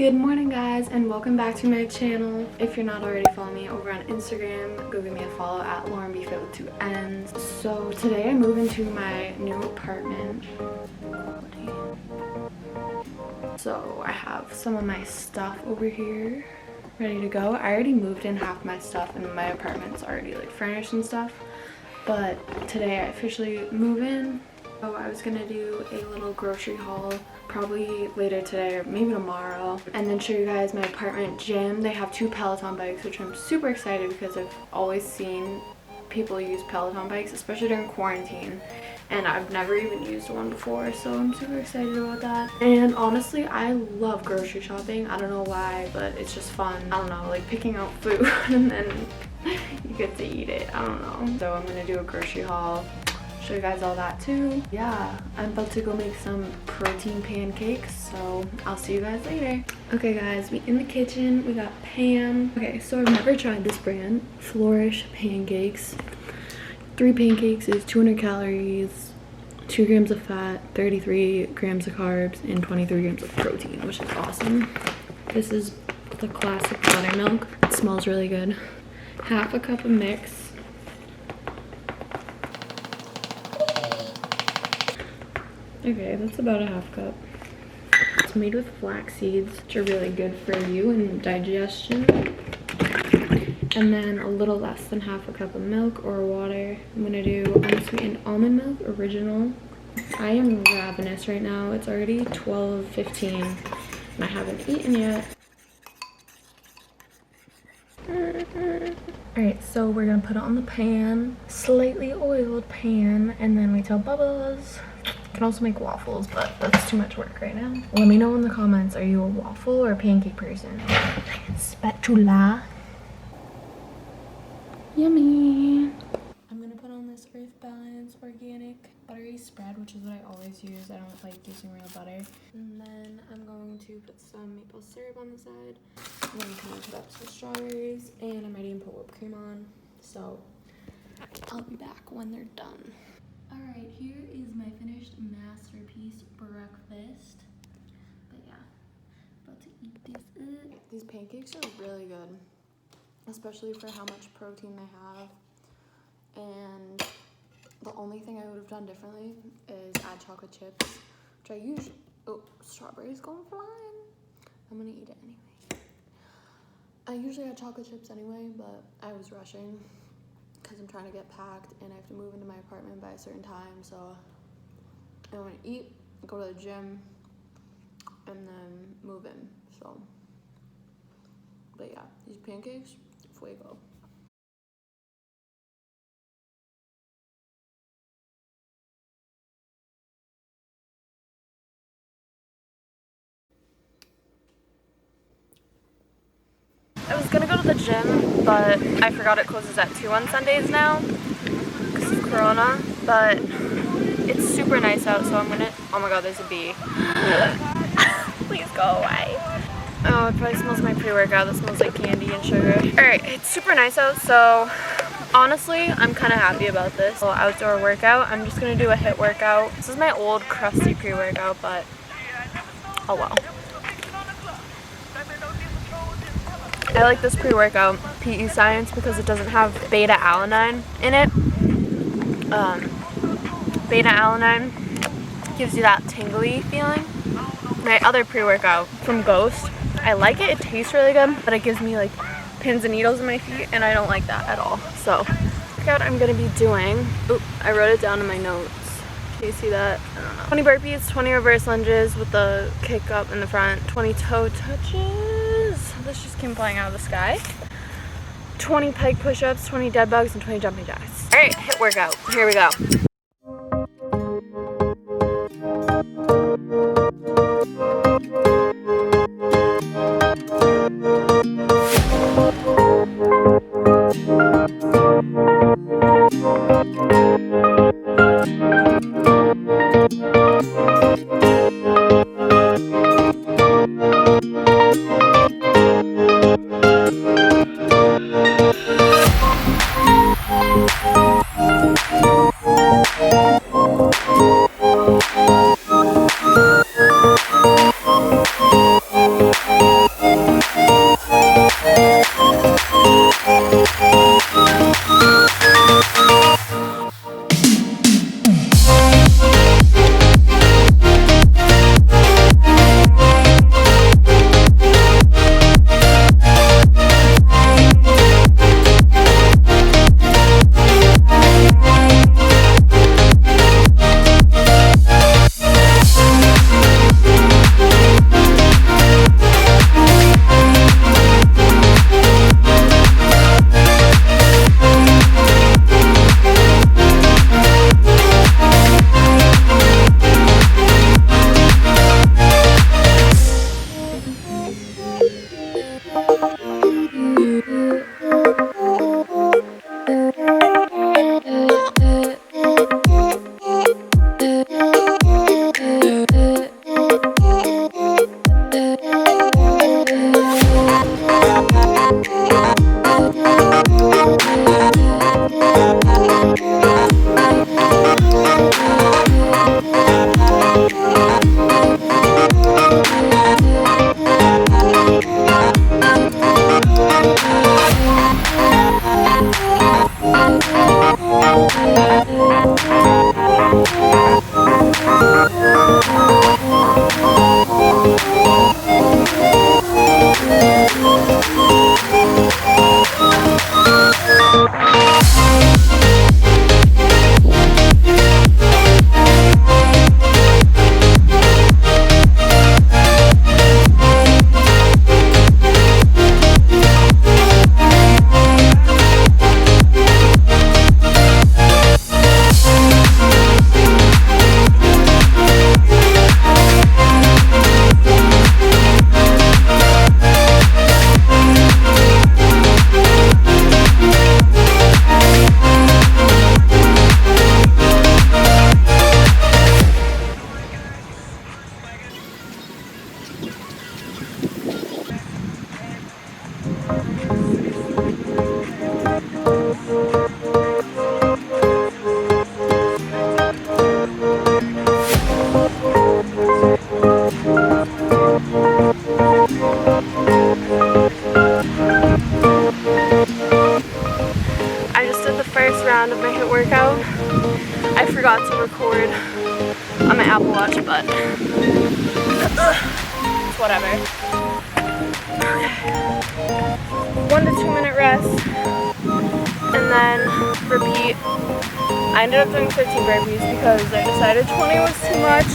Good morning guys, and welcome back to my channel. If you're not already following me over on Instagram, go give me a follow at LaurenBFit with 2 N's. So today I move into my new apartment. So I have some of my stuff over here ready to go. I already moved in half my stuff and my apartment's already like furnished and stuff. But today I officially move in. So I was gonna do a little grocery haul probably later today or maybe tomorrow, and then show you guys my apartment gym. They have 2 Peloton bikes, which I'm super excited because I've always seen people use Peloton bikes, especially during quarantine, and I've never even used one before, so I'm super excited about that. And honestly, I love grocery shopping. I don't know why, but it's just fun. I don't know, like picking out food and then you get to eat it. I don't know. So I'm gonna do a grocery haul, show you guys all that too. Yeah, I'm about to go make some protein pancakes, so I'll see you guys later. Okay guys, we in the kitchen. We got Pam. Okay, so I've never tried this brand, Flourish Pancakes. 3 pancakes is 200 calories, 2 grams of fat, 33 grams of carbs, and 23 grams of protein, which is awesome. This is the classic buttermilk. It smells really good. Half a cup of mix. Okay, that's about a half cup. It's made with flax seeds, which are really good for you and digestion. And then a little less than half a cup of milk or water. I'm gonna do unsweetened almond milk, original. I am ravenous right now. It's already 12:15 and I haven't eaten yet. Alright, so we're gonna put it on the pan, slightly oiled pan, and then wait till it bubbles. You can also make waffles, but that's too much work right now. Let me know in the comments, are you a waffle or a pancake person? Spatula. Yummy. I'm gonna put on this Earth Balance organic buttery spread, which is what I always use. I don't like using real butter. And then I'm going to put some maple syrup on the side. I'm gonna kind of put up some strawberries, and I'm ready to put whipped cream on. So I'll be back when they're done. Alright, here is my finished masterpiece breakfast. But yeah, about to eat this up. These pancakes are really good, especially for how much protein they have. And the only thing I would have done differently is add chocolate chips, which I usually, oh, strawberries going flying. I'm gonna eat it anyway. I usually add chocolate chips anyway, but I was rushing because I'm trying to get packed and I have to move into my apartment by a certain time, so I want to eat, go to the gym, and then move in. So, but yeah, these pancakes, fuego. I was gonna go to the gym, but I forgot it closes at 2 on Sundays now because of Corona, but it's super nice out, so I'm gonna, oh my god, there's a bee. Please go away. Oh, it probably smells my pre-workout. That smells like candy and sugar. Alright, it's super nice out, so honestly, I'm kind of happy about this little outdoor workout. I'm just gonna do a HIIT workout. This is my old crusty pre-workout, but oh well. I like this pre-workout, PE Science, because it doesn't have beta-alanine in it. Beta-alanine gives you that tingly feeling. My other pre-workout from Ghost, I like it. It tastes really good, but it gives me like pins and needles in my feet, and I don't like that at all. So, workout I'm gonna be doing. Oop, I wrote it down in my notes. Can you see that? I don't know. 20 burpees, 20 reverse lunges with the kick up in the front, 20 toe touches. This just came flying out of the sky. 20 peg push-ups, 20 dead bugs, and 20 jumping jacks. All right, HIIT workout. Here we go. record on my Apple Watch, but it's whatever. 1 to 2 minute rest, and then repeat. I ended up doing 15 burpees because I decided 20 was too much.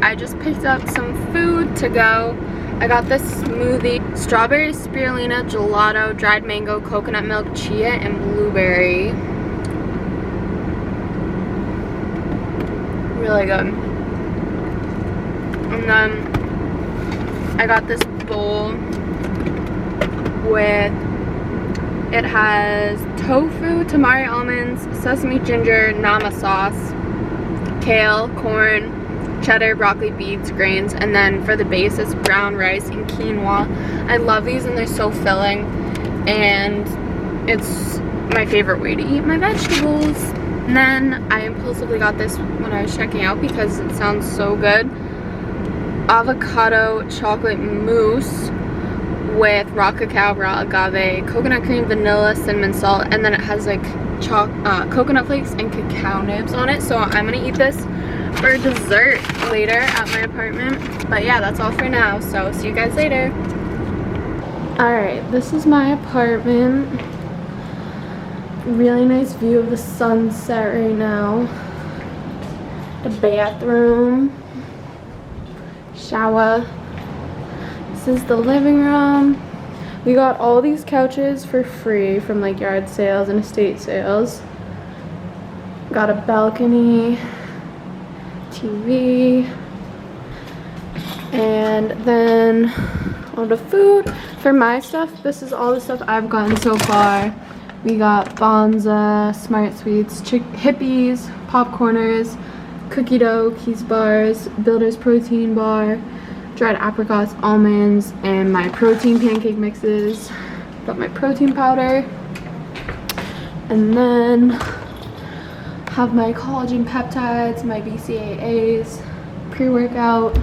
I just picked up some food to go. I got this smoothie: strawberry spirulina, gelato, dried mango, coconut milk, chia, and blueberry. Really good. And then I got this bowl with, it has tofu, tamari almonds, sesame ginger, nama sauce, kale, corn, cheddar, broccoli, beets, grains, and then for the base it's brown rice and quinoa. I love these and they're so filling, and it's my favorite way to eat my vegetables. And then I impulsively got this when I was checking out because it sounds so good: avocado chocolate mousse with raw cacao, raw agave, coconut cream, vanilla, cinnamon, salt, and then it has like coconut flakes and cacao nibs on it. So I'm gonna eat this for dessert later at my apartment. But yeah, that's all for now, so see you guys later. Alright, this is my apartment. Really nice view of the sunset right now. The bathroom, shower. This is the living room. We got all these couches for free from like yard sales and estate sales. Got a balcony, TV, and then all the food. For my stuff, this is all the stuff I've gotten so far. We got Bonza, Smart Sweets, Hippies, Popcorners, cookie dough, Keys bars, Builder's protein bar, dried apricots, almonds, and my protein pancake mixes. Got my protein powder, and then have my collagen peptides, my BCAAs, pre-workout,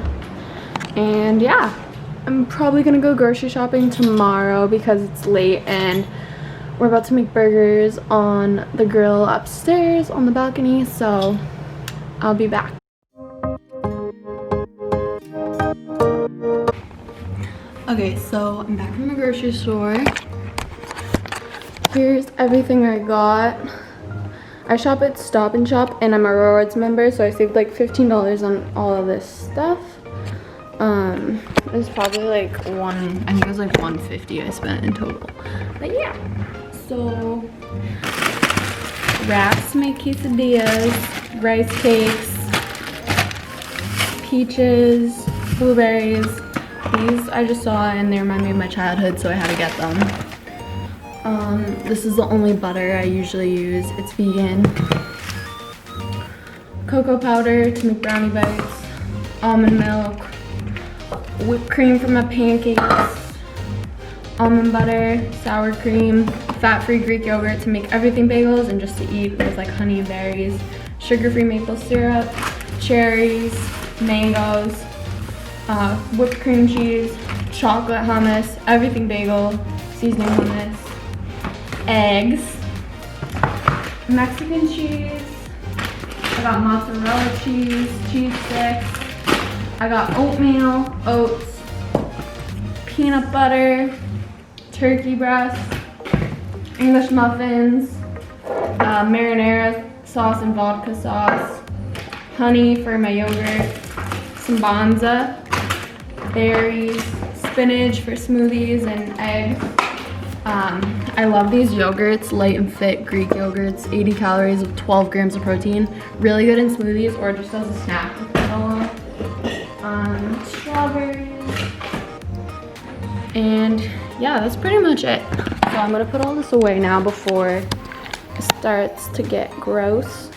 and yeah, I'm probably gonna go grocery shopping tomorrow because it's late and we're about to make burgers on the grill upstairs on the balcony, so I'll be back. Okay, so I'm back from the grocery store. Here's everything I got. I shop at Stop and Shop and I'm a rewards member, so I saved like $15 on all of this stuff. It was probably like I think it was like $150 I spent in total. But yeah, so wraps to make quesadillas, rice cakes, peaches, blueberries. These I just saw and they remind me of my childhood, so I had to get them. This is the only butter I usually use. It's vegan. Cocoa powder to make brownie bites, almond milk, whipped cream for my pancakes, almond butter, sour cream, fat-free Greek yogurt to make everything bagels and just to eat with like honey and berries, sugar-free maple syrup, cherries, mangoes, whipped cream cheese, chocolate hummus, everything bagel, seasoning hummus, eggs, Mexican cheese, I got mozzarella cheese, cheese sticks, I got oatmeal, oats, peanut butter, turkey breast, English muffins, marinara sauce and vodka sauce, honey for my yogurt, some Bonza, berries, spinach for smoothies, and eggs. I love these yogurts, light and fit Greek yogurts, 80 calories with 12 grams of protein. Really good in smoothies or just as a snack to put on. Strawberries. And yeah, that's pretty much it. So I'm gonna put all this away now before it starts to get gross.